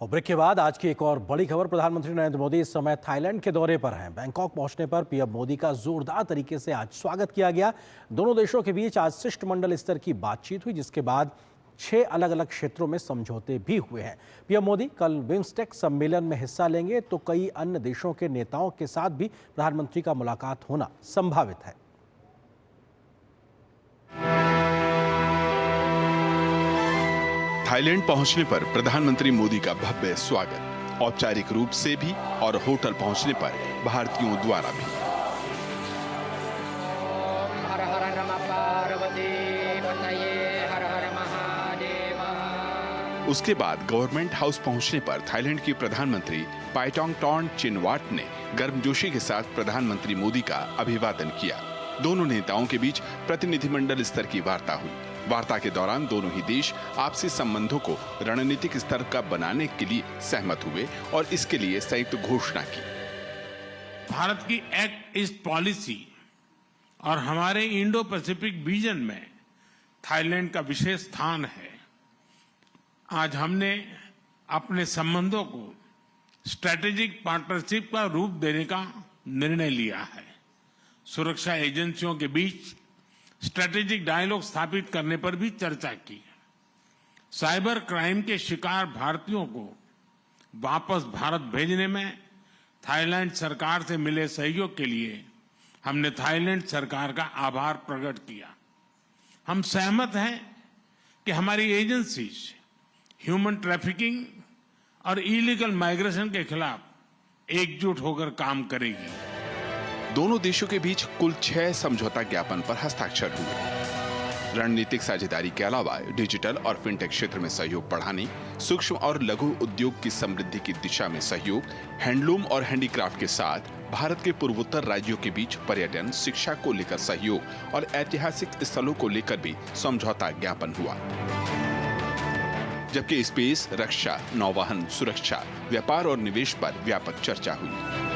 और ब्रेक के बाद आज की एक और बड़ी खबर। प्रधानमंत्री नरेंद्र मोदी इस समय थाईलैंड के दौरे पर हैं। बैंकॉक पहुंचने पर पीएम मोदी का जोरदार तरीके से आज स्वागत किया गया। दोनों देशों के बीच आज शिष्टमंडल स्तर की बातचीत हुई, जिसके बाद 6 अलग अलग क्षेत्रों में समझौते भी हुए हैं। पीएम मोदी कल बिम्स्टेक सम्मेलन में हिस्सा लेंगे, तो कई अन्य देशों के नेताओं के साथ भी प्रधानमंत्री का मुलाकात होना संभावित है। थाईलैंड पहुंचने पर प्रधानमंत्री मोदी का भव्य स्वागत, औपचारिक रूप से भी और होटल पहुंचने पर भारतीयों द्वारा भी। उसके बाद गवर्नमेंट हाउस पहुंचने पर थाईलैंड की प्रधानमंत्री पाइटोंगटोर्न चिनवाट ने गर्मजोशी के साथ प्रधानमंत्री मोदी का अभिवादन किया। दोनों नेताओं के बीच प्रतिनिधिमंडल स्तर की वार्ता हुई। वार्ता के दौरान दोनों ही देश आपसी संबंधों को रणनीतिक स्तर का बनाने के लिए सहमत हुए और इसके लिए संयुक्त घोषणा की। भारत की एक्ट ईस्ट पॉलिसी और हमारे इंडो पैसिफिक विजन में थाईलैंड का विशेष स्थान है। आज हमने अपने संबंधों को स्ट्रेटेजिक पार्टनरशिप का रूप देने का निर्णय लिया है। सुरक्षा एजेंसियों के बीच स्ट्रेटेजिक डायलॉग स्थापित करने पर भी चर्चा की। साइबर क्राइम के शिकार भारतीयों को वापस भारत भेजने में थाईलैंड सरकार से मिले सहयोग के लिए हमने थाईलैंड सरकार का आभार प्रकट किया। हम सहमत हैं कि हमारी एजेंसीज ह्यूमन ट्रैफिकिंग और इलीगल माइग्रेशन के खिलाफ एकजुट होकर काम करेगी। दोनों देशों के बीच कुल 6 समझौता ज्ञापन पर हस्ताक्षर हुए। रणनीतिक साझेदारी के अलावा डिजिटल और फिनटेक क्षेत्र में सहयोग बढ़ाने, सूक्ष्म और लघु उद्योग की समृद्धि की दिशा में सहयोग, हैंडलूम और हैंडीक्राफ्ट के साथ भारत के पूर्वोत्तर राज्यों के बीच पर्यटन, शिक्षा को लेकर सहयोग और ऐतिहासिक स्थलों को लेकर भी समझौता ज्ञापन हुआ। जबकि स्पेस, रक्षा, नौवहन, सुरक्षा, व्यापार और निवेश पर व्यापक चर्चा हुई।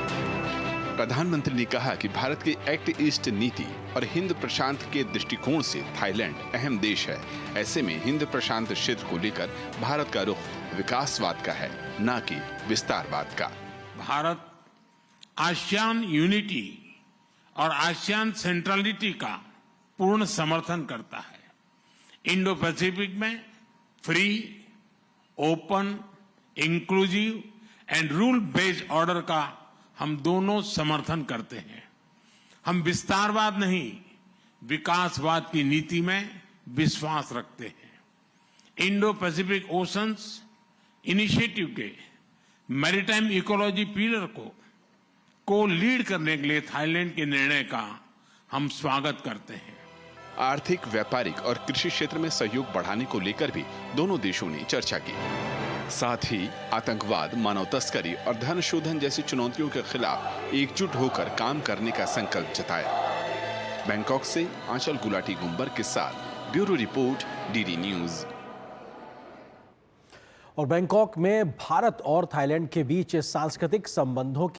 प्रधानमंत्री ने कहा कि भारत की एक्ट ईस्ट नीति और हिंद प्रशांत के दृष्टिकोण से थाईलैंड अहम देश है। ऐसे में हिंद प्रशांत क्षेत्र को लेकर भारत का रुख विकासवाद का है, न कि विस्तारवाद का। भारत आसियान यूनिटी और आसियान सेंट्रलिटी का पूर्ण समर्थन करता है। इंडो पैसिफिक में free, open, inclusive and rule based order का हम दोनों समर्थन करते हैं। हम विस्तारवाद नहीं, विकासवाद की नीति में विश्वास रखते हैं। इंडो पैसिफिक ओशंस इनिशिएटिव के मैरीटाइम इकोलॉजी पिलर को लीड करने के लिए थाईलैंड के निर्णय का हम स्वागत करते हैं। आर्थिक, व्यापारिक और कृषि क्षेत्र में सहयोग बढ़ाने को लेकर भी दोनों देशों ने चर्चा की। साथ ही आतंकवाद, मानव तस्करी और धन शोधन जैसी चुनौतियों के खिलाफ एकजुट होकर काम करने का संकल्प जताया। बैंकॉक से आंचल गुलाटी गुंबर के साथ ब्यूरो रिपोर्ट, डीडी न्यूज। और बैंकॉक में भारत और थाईलैंड के बीच सांस्कृतिक संबंधों